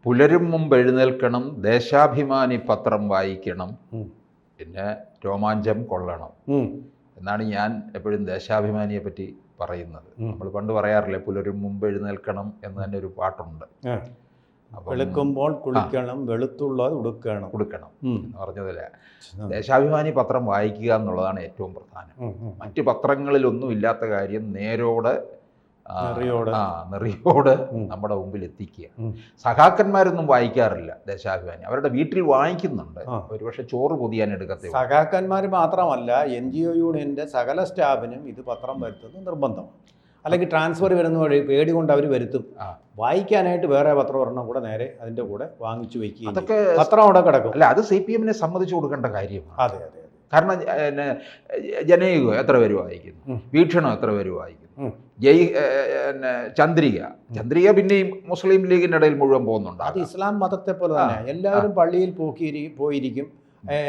പുലരും മുമ്പ് എഴുന്നേൽക്കണം, ദേശാഭിമാനി പത്രം വായിക്കണം, പിന്നെ രോമാഞ്ചം കൊള്ളണം എന്നാണ് ഞാൻ എപ്പോഴും ദേശാഭിമാനിയെ പറ്റി പറയുന്നത്. നമ്മൾ പണ്ട് പറയാറില്ലേ, പുലരും മുമ്പ് എഴുന്നേൽക്കണം എന്ന് തന്നെ ഒരു പാട്ടുണ്ട്. വെളുക്കുമ്പോൾ കുളിക്കണം, വെളുത്തുള്ളത് ഉടുക്കണം എന്ന് പറഞ്ഞതില്ല. ദേശാഭിമാനി പത്രം വായിക്കുക എന്നുള്ളതാണ് ഏറ്റവും പ്രധാനം. മറ്റ് പത്രങ്ങളിലൊന്നും ഇല്ലാത്ത കാര്യം നേരോടെ നെറിയോട് നമ്മുടെ മുമ്പിൽ എത്തിക്കുക. സഖാക്കന്മാരൊന്നും വായിക്കാറില്ല ദേശാഭിമാനി. അവരുടെ വീട്ടിൽ വാങ്ങിക്കുന്നുണ്ട്, ഒരുപക്ഷെ ചോറ് പൊതിയാൻ എടുക്കത്തേ. സഖാക്കന്മാർ മാത്രമല്ല, NGO യൂണിയൻ്റെ സകല സ്റ്റാഫിനും ഇത് പത്രം വരുത്തുന്നത് നിർബന്ധമാണ്. അല്ലെങ്കിൽ ട്രാൻസ്ഫർ വരുന്ന വഴി പേടി കൊണ്ട് അവർ വരുത്തും. വായിക്കാനായിട്ട് വേറെ പത്രം ഒരെണ്ണം കൂടെ നേരെ അതിൻ്റെ കൂടെ വാങ്ങിച്ചു വയ്ക്കുക. അതൊക്കെ പത്രം അവിടെ കിടക്കും. അല്ല, അത് CPM സമ്മതിച്ചു കൊടുക്കേണ്ട കാര്യമാണ്. അതെ അതെ. കാരണം ജനയുഗം എത്ര പേര് വായിക്കുന്നു, വീക്ഷണം എത്ര പേര് വായിക്കുന്നു, ചന്ദ്രിക പിന്നെയും മുസ്ലിം ലീഗിൻ്റെ ഇടയിൽ മുഴുവൻ പോകുന്നുണ്ട്. അത് ഇസ്ലാം മതത്തെ പോലെ തന്നെ എല്ലാവരും പള്ളിയിൽ പോയിരിക്കും,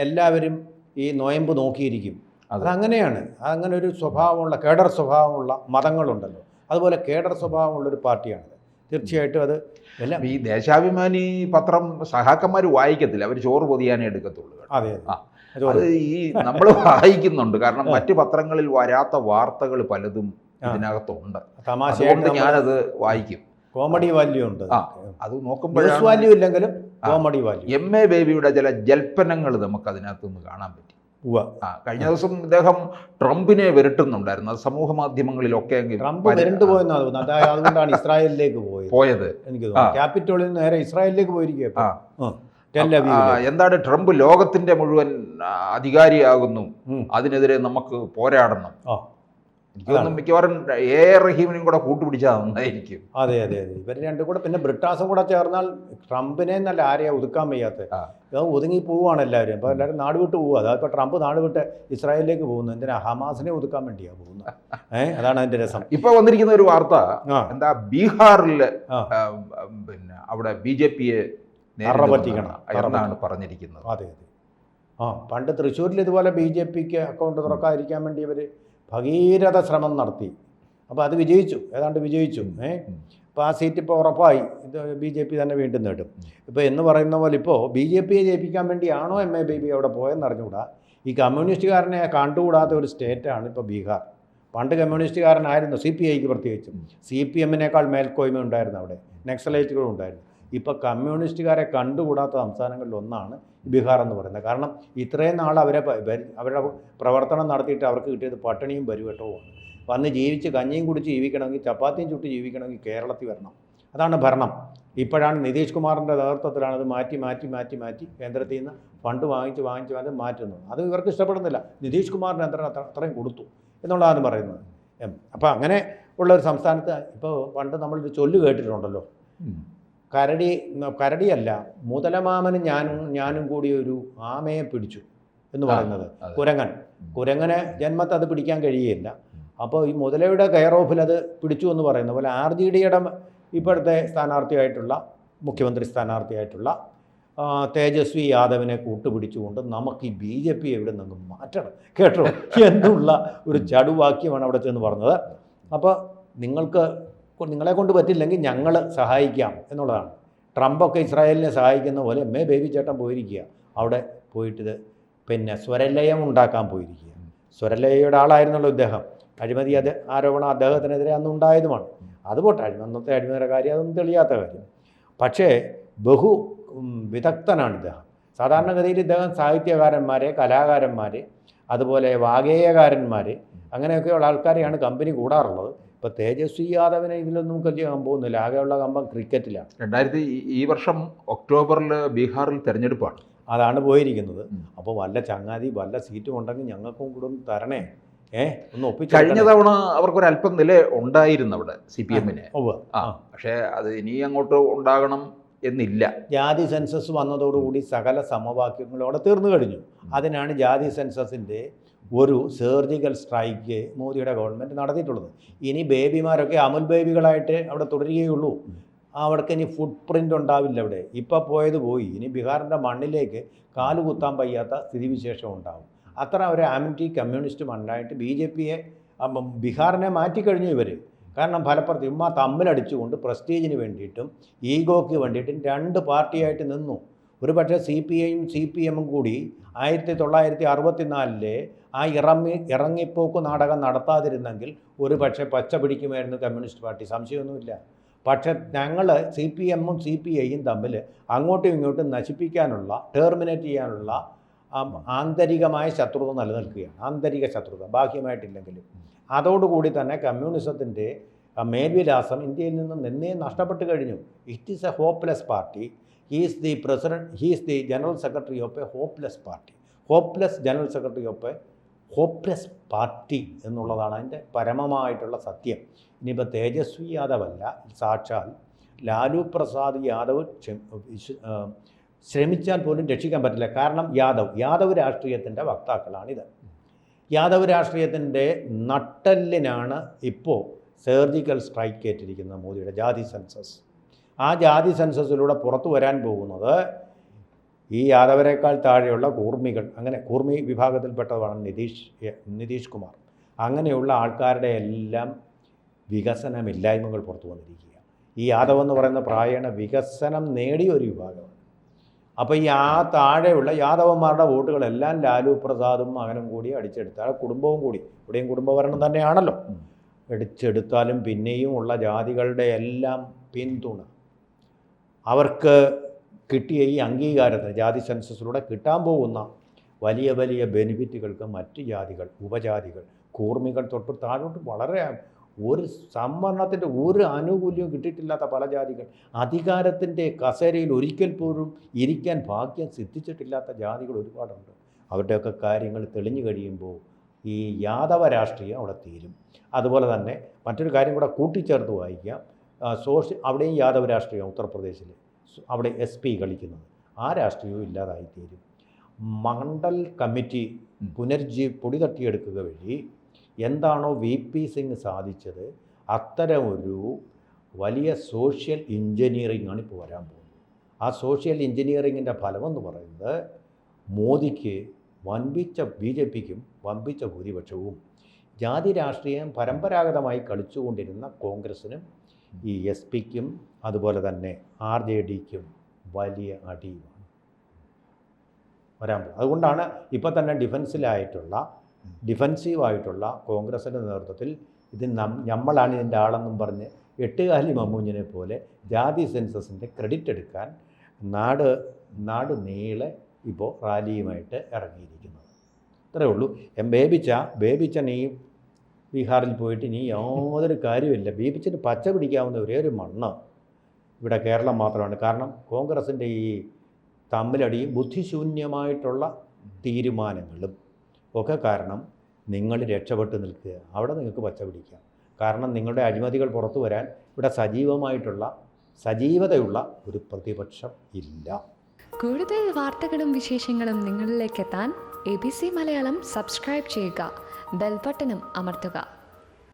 എല്ലാവരും ഈ നോയമ്പ് നോക്കിയിരിക്കും. അതങ്ങനെയാണ്. അങ്ങനെ ഒരു സ്വഭാവമുള്ള കേഡർ സ്വഭാവമുള്ള മതങ്ങളുണ്ടല്ലോ, അതുപോലെ കേഡർ സ്വഭാവമുള്ളൊരു പാർട്ടിയാണത്. തീർച്ചയായിട്ടും അത് എല്ലാം. ഈ ദേശാഭിമാനി പത്രം സഹാക്കന്മാർ വായിക്കത്തില്ല, അവർ ചോറ് പൊതിയാനേ എടുക്കത്തുള്ളൂ. അതെ. അത് ഈ നമ്മൾ വായിക്കുന്നുണ്ട്, കാരണം മറ്റ് പത്രങ്ങളിൽ വരാത്ത വാർത്തകൾ പലതും ഇതിനകത്തുണ്ട്. അതുകൊണ്ട് ഞാനത് വായിക്കും. കോമഡി വാല്യൂ ഉണ്ട്. അത് നോക്കുമ്പോൾ വാല്യൂ ഇല്ലെങ്കിലും കോമഡി വാല്യൂ. MA ബേബിയുടെ ചില ജൽപ്പനങ്ങൾ നമുക്ക് അതിനകത്തുനിന്ന് കാണാൻ പറ്റി. കഴിഞ്ഞ ദിവസം ഇദ്ദേഹം ട്രംപിനെ വിരട്ടുന്നുണ്ടായിരുന്നു. അത് സമൂഹ മാധ്യമങ്ങളിലൊക്കെ അതുകൊണ്ടാണ് ഇസ്രായേലിലേക്ക് പോയത്. എനിക്ക് തോന്നുന്നു ക്യാപിറ്റോളിൽ നിന്ന് നേരെ ഇസ്രായേലിലേക്ക് പോയിരിക്കുക. എന്താണ്, ട്രംപ് ലോകത്തിന്റെ മുഴുവൻ അധികാരിയാകുന്നു, അതിനെതിരെ നമുക്ക് പോരാടണം. എനിക്കൊന്നും മിക്കവാറും റഹീമിനും കൂടെ കൂട്ടുപിടിച്ചാൽ നന്നായിരിക്കും. അതെ അതെ അതെ. ഇവർ രണ്ടും കൂടെ, പിന്നെ ബ്രിട്ടാസും കൂടെ ചേർന്നാൽ ട്രംപിനെ നല്ല ആരെയാ ഒതുക്കാൻ വയ്യാത്ത. ഒതുങ്ങി പോവുകയാണ് എല്ലാവരും. അപ്പോൾ എല്ലാവരും നാട് വിട്ട് പോവുക. അതായത് ട്രംപ് നാട് വിട്ട് ഇസ്രായേലിലേക്ക് പോകുന്നു. എന്തിനാ? ഹമാസിനെ ഒതുക്കാൻ വേണ്ടിയാണ് പോകുന്നത്. അതാണ് അതിന്റെ രസം. ഇപ്പൊ വന്നിരിക്കുന്ന ഒരു വാർത്ത എന്താ, ബീഹാറിൽ പിന്നെ അവിടെ BJP എന്നാണ് പറഞ്ഞിരിക്കുന്നത്. അതെ അതെ. പണ്ട് തൃശ്ശൂരിൽ ഇതുപോലെ BJPക്ക് അക്കൗണ്ട് തുറക്കാതിരിക്കാൻ വേണ്ടി ഇവർ ഭഗീരഥ ശ്രമം നടത്തി. അപ്പോൾ അത് വിജയിച്ചു, ഏതാണ്ട് വിജയിച്ചു. അപ്പോൾ ആ സീറ്റ് ഇപ്പോൾ ഉറപ്പായി. ഇത് BJP തന്നെ വീണ്ടും നേടും. ഇപ്പോൾ എന്ന് പറയുന്ന പോലെ ഇപ്പോൾ BJPയെ ജയിപ്പിക്കാൻ വേണ്ടിയാണോ MA ബേബി അവിടെ പോയെന്ന് അറിഞ്ഞുകൂടാ. ഈ കമ്മ്യൂണിസ്റ്റുകാരനെ കണ്ടുകൂടാത്ത ഒരു സ്റ്റേറ്റാണ് ഇപ്പോൾ ബീഹാർ. പണ്ട് കമ്മ്യൂണിസ്റ്റുകാരനായിരുന്നു, CPIക്ക് പ്രത്യേകിച്ചും. CPMനേക്കാൾ മേൽക്കോയ്മ ഉണ്ടായിരുന്നു അവിടെ, നക്സലൈറ്റുകളും ഉണ്ടായിരുന്നു. ഇപ്പോൾ കമ്മ്യൂണിസ്റ്റുകാരെ കണ്ടുകൂടാത്ത സംസ്ഥാനങ്ങളിലൊന്നാണ് ബീഹാർ എന്ന് പറയുന്നത്. കാരണം ഇത്രയും നാൾ അവരുടെ പ്രവർത്തനം നടത്തിയിട്ട് അവർക്ക് കിട്ടിയത് പട്ടിണിയും പരിവട്ടവുമാണ്. വന്ന് ജീവിച്ച് കഞ്ഞിയും കുടിച്ച് ജീവിക്കണമെങ്കിൽ, ചപ്പാത്തിയും ചുട്ട് ജീവിക്കണമെങ്കിൽ കേരളത്തിൽ വരണം. അതാണ് ഭരണം. ഇപ്പോഴാണ് നിതീഷ് കുമാറിൻ്റെ നേതൃത്വത്തിലാണ് അത് മാറ്റി കേന്ദ്രത്തിൽ നിന്ന് ഫണ്ട് വാങ്ങിച്ച് മാറ്റുന്നത്. അത് ഇവർക്ക് ഇഷ്ടപ്പെടുന്നില്ല. നിതീഷ് കുമാറിന് അത്രയും കൊടുത്തു എന്നുള്ളതാണ് പറയുന്നത്. അപ്പോൾ അങ്ങനെ ഉള്ളൊരു സംസ്ഥാനത്ത് ഇപ്പോൾ പണ്ട് നമ്മളൊരു ചൊല്ല് കേട്ടിട്ടുണ്ടല്ലോ, കരടിയല്ല മുതലമാമനും ഞാനും കൂടി ഒരു ആമയെ പിടിച്ചു എന്ന് പറയുന്നത്. കുരങ്ങനെ ജന്മത്തെ അത് പിടിക്കാൻ കഴിയില്ല. അപ്പോൾ ഈ മുതലയുടെ കെയർ ഓഫിൽ അത് പിടിച്ചു എന്ന് പറയുന്ന പോലെ RJDയുടെ ഇപ്പോഴത്തെ സ്ഥാനാർത്ഥിയായിട്ടുള്ള, മുഖ്യമന്ത്രി സ്ഥാനാർത്ഥിയായിട്ടുള്ള തേജസ്വി യാദവിനെ കൂട്ടുപിടിച്ചുകൊണ്ട് നമുക്ക് ഈ BJP എവിടെ നിന്നും മാറ്റണം കേട്ടോ എന്നുള്ള ഒരു ചടുവാക്യമാണ് അവിടെ ചെന്ന് പറഞ്ഞത്. അപ്പോൾ നിങ്ങളെ കൊണ്ട് പറ്റില്ലെങ്കിൽ ഞങ്ങൾ സഹായിക്കാം എന്നുള്ളതാണ്. ട്രംപൊക്കെ ഇസ്രായേലിനെ സഹായിക്കുന്ന പോലെ MA ബേബി ചേട്ടൻ പോയിരിക്കുക. അവിടെ പോയിട്ടിത് പിന്നെ സ്വരലയം ഉണ്ടാക്കാൻ പോയിരിക്കുക. സ്വരലയയുടെ ആളായിരുന്നല്ലോ ഇദ്ദേഹം. അഴിമതി ആരോപണം അദ്ദേഹത്തിനെതിരെ അന്ന് ഉണ്ടായതുമാണ്. അതുപോട്ടെ, അന്നത്തെ അഴിമതിയുടെ കാര്യം അതൊന്നും തെളിയാത്ത കാര്യം. പക്ഷേ ബഹു വിദഗ്ധനാണ് ഇദ്ദേഹം. സാധാരണഗതിയിൽ ഇദ്ദേഹം സാഹിത്യകാരന്മാരെ, കലാകാരന്മാരെ, അതുപോലെ വാഗേയകാരന്മാർ, അങ്ങനെയൊക്കെയുള്ള ആൾക്കാരെയാണ് കമ്പനി കൂടാറുള്ളത്. ഇപ്പോൾ തേജസ്വി യാദവിനെ ഇതിലൊന്നും ചെയ്യാൻ പോകുന്നില്ല. ആകെയുള്ള കമ്പം ക്രിക്കറ്റിലാണ്. ഈ വർഷം ഒക്ടോബറിൽ ബീഹാറിൽ തെരഞ്ഞെടുപ്പാണ്. അതാണ് പോയിരിക്കുന്നത്. അപ്പോൾ വല്ല ചങ്ങാതി വല്ല സീറ്റും ഉണ്ടെങ്കിൽ ഞങ്ങൾക്കും കൂടെ ഒന്ന് തരണേ, ഒന്ന് ഒപ്പിച്ച്. കഴിഞ്ഞ തവണ അവർക്കൊരല്പം നില ഉണ്ടായിരുന്നു അവിടെ CPMന്. പക്ഷേ അത് ഇനി അങ്ങോട്ട് ഉണ്ടാകണം എന്നില്ല. ജാതി സെൻസസ് വന്നതോടുകൂടി സകല സമവാക്യങ്ങളോടെ തീർന്നു കഴിഞ്ഞു. അതിനാണ് ജാതി സെൻസസിൻ്റെ ഒരു സർജിക്കൽ സ്ട്രൈക്ക് മോദിയുടെ ഗവൺമെൻറ് നടത്തിയിട്ടുള്ളത്. ഇനി ബേബിമാരൊക്കെ അമുൽ ബേബികളായിട്ട് അവിടെ തുടരുകയുള്ളൂ. അവിടേക്ക് ഇനി ഫുട് പ്രിൻ്റ് ഉണ്ടാവില്ല. അവിടെ ഇപ്പോൾ പോയത് പോയി. ഇനി ബീഹാറിൻ്റെ മണ്ണിലേക്ക് കാലുകുത്താൻ വയ്യാത്ത സ്ഥിതിവിശേഷം ഉണ്ടാകും. അത്ര ഒരു ആൻറ്റി കമ്മ്യൂണിസ്റ്റ് മണ്ണായിട്ട് BJPയെ ബീഹാറിനെ മാറ്റിക്കഴിഞ്ഞു ഇവർ. കാരണം ഫലപ്രദം ചുമ്മാ തമ്മിലടിച്ചുകൊണ്ട് പ്രസ്റ്റീജിന് വേണ്ടിയിട്ടും ഈഗോയ്ക്ക് വേണ്ടിയിട്ടും രണ്ട് പാർട്ടിയായിട്ട് നിന്നു. ഒരു പക്ഷേ CPIയും CPMും കൂടി 1964 ആ ഇറങ്ങിപ്പോക്ക് നാടകം നടത്താതിരുന്നെങ്കിൽ ഒരു പക്ഷേ പച്ച പിടിക്കുമായിരുന്നു കമ്മ്യൂണിസ്റ്റ് പാർട്ടി, സംശയമൊന്നുമില്ല. പക്ഷേ ഞങ്ങൾ CPMും CPIയും തമ്മിൽ അങ്ങോട്ടും ഇങ്ങോട്ടും നശിപ്പിക്കാനുള്ള, ടെർമിനേറ്റ് ചെയ്യാനുള്ള ആന്തരികമായ ശത്രുത നിലനിൽക്കുകയാണ്. ആന്തരിക ശത്രുത, ബാഹ്യമായിട്ടില്ലെങ്കിലും. അതോടുകൂടി തന്നെ കമ്മ്യൂണിസത്തിൻ്റെ മേൽവിലാസം ഇന്ത്യയിൽ നിന്ന് നിന്നേ നഷ്ടപ്പെട്ട് കഴിഞ്ഞു. It is A hopeless party. He is the general secretary of A hopeless party. Hopeless general secretary of A hopeless party എന്നുള്ളതാണ് അതിൻ്റെ പരമമായിട്ടുള്ള സത്യം. ഇനിയിപ്പോൾ തേജസ്വി യാദവ് അല്ല, സാക്ഷാൽ ലാലു പ്രസാദ് യാദവ് ശ്രമിച്ചാൽ പോലും രക്ഷിക്കാൻ പറ്റില്ല. കാരണം യാദവ് രാഷ്ട്രീയത്തിൻ്റെ വക്താക്കളാണിത്. യാദവ് രാഷ്ട്രീയത്തിൻ്റെ നട്ടെല്ലിനാണ് ഇപ്പോൾ സർജിക്കൽ സ്ട്രൈക്ക് ഏറ്റിരിക്കുന്നത് മോദിയുടെ ജാതി സെൻസസ്. ആ ജാതി സെൻസസിലൂടെ പുറത്തു വരാൻ പോകുന്നത് ഈ യാദവരെക്കാൾ താഴെയുള്ള കൂർമികൾ, അങ്ങനെ കൂർമി വിഭാഗത്തിൽപ്പെട്ടതാണ് നിതീഷ് കുമാർ, അങ്ങനെയുള്ള ആൾക്കാരുടെ എല്ലാം വികസനമില്ലായ്മകൾ പുറത്തു വന്നിരിക്കുക. ഈ യാദവ് എന്ന് പറയുന്ന പ്രായണ വികസനം നേടിയ ഒരു വിഭാഗമാണ്. അപ്പോൾ ഈ താഴെയുള്ള യാദവന്മാരുടെ വോട്ടുകളെല്ലാം ലാലു പ്രസാദും മകനും കൂടി അടിച്ചെടുത്താൽ, കുടുംബവും കൂടി, ഇവിടെയും കുടുംബഭരണം തന്നെയാണല്ലോ, അടിച്ചെടുത്താലും പിന്നെയും ഉള്ള ജാതികളുടെ എല്ലാം പിന്തുണ അവർക്ക് കിട്ടിയ ഈ അംഗീകാരത്തിന്, ജാതി സെൻസസിലൂടെ കിട്ടാൻ പോകുന്ന വലിയ വലിയ ബെനിഫിറ്റുകൾക്ക് മറ്റ് ജാതികൾ, ഉപജാതികൾ, കൂർമികൾ തൊട്ട് താഴോട്ട് വളരെ ഒരു സംവരണത്തിൻ്റെ ഒരു ആനുകൂല്യവും കിട്ടിയിട്ടില്ലാത്ത പല ജാതികൾ, അധികാരത്തിൻ്റെ കസേരയിൽ ഒരിക്കൽ പോലും ഇരിക്കാൻ ഭാഗ്യം സിദ്ധിച്ചിട്ടില്ലാത്ത ജാതികൾ ഒരുപാടുണ്ട്. അവരുടെയൊക്കെ കാര്യങ്ങൾ തെളിഞ്ഞു കഴിയുമ്പോൾ ഈ യാദവ രാഷ്ട്രീയം അവിടെ തീരും. അതുപോലെ തന്നെ മറ്റൊരു കാര്യം കൂടെ കൂട്ടിച്ചേർത്ത് വായിക്കാം. അവിടെയും യാദവ രാഷ്ട്രീയം, ഉത്തർപ്രദേശിൽ അവിടെ SP കളിക്കുന്നത്, ആ രാഷ്ട്രീയവും ഇല്ലാതായിത്തീരും. മണ്ഡൽ കമ്മിറ്റി പൊടി തട്ടിയെടുക്കുക വഴി എന്താണോ VP സിംഗ് സാധിച്ചത്, അത്തരം ഒരു വലിയ സോഷ്യൽ എഞ്ചിനീയറിംഗ് ആണ് ഇപ്പോൾ വരാൻ പോകുന്നത്. ആ സോഷ്യൽ എഞ്ചിനീയറിങ്ങിൻ്റെ ഫലമെന്ന് പറയുന്നത് മോദിക്ക് BJPക്കും വമ്പിച്ച ഭൂരിപക്ഷവും, ജാതി രാഷ്ട്രീയം പരമ്പരാഗതമായി കളിച്ചുകൊണ്ടിരുന്ന കോൺഗ്രസിനും ഈ SP-ക്കും അതുപോലെ തന്നെ RJDക്കും വലിയ അടിയുമാണ് വരാൻ പോകുന്നത്. അതുകൊണ്ടാണ് ഇപ്പോൾ തന്നെ ഡിഫൻസീവായിട്ടുള്ള കോൺഗ്രസിൻ്റെ നേതൃത്വത്തിൽ ഇത് നമ്മളാണ് ഇതിൻ്റെ ആളെന്നും പറഞ്ഞ് എട്ടുകാലി മമ്മൂഞ്ഞിനെ പോലെ ജാതി സെൻസസിൻ്റെ ക്രെഡിറ്റ് എടുക്കാൻ നാട് നീളെ ഇപ്പോൾ റാലിയുമായിട്ട് ഇറങ്ങിയിരിക്കുന്നത്. ഇത്രയേ ഉള്ളൂ. ബേബിച്ച നീ ബീഹാറിൽ പോയിട്ട് ഇനി യാതൊരു കാര്യമില്ല. ബേബിച്ചിന് പച്ച പിടിക്കാവുന്ന ഒരേ ഒരു മണ്ണ് ഇവിടെ കേരളം മാത്രമാണ്. കാരണം കോൺഗ്രസിൻ്റെ ഈ തമ്മിലടിയും ബുദ്ധിശൂന്യമായിട്ടുള്ള തീരുമാനങ്ങളും ഒക്കെ കാരണം നിങ്ങൾ രക്ഷപ്പെട്ട് നിൽക്കുക. അവിടെ നിങ്ങൾക്ക് പച്ച പിടിക്കാം. കാരണം നിങ്ങളുടെ അഴിമതികൾ പുറത്തു വരാൻ ഇവിടെ സജീവതയുള്ള ഒരു പ്രതിപക്ഷം ഇല്ല. കൂടുതൽ വാർത്തകളും വിശേഷങ്ങളും നിങ്ങളിലേക്ക് എത്താൻ ABC മലയാളം സബ്സ്ക്രൈബ് ചെയ്യുക, ബെൽ ബട്ടണും അമർത്തുക.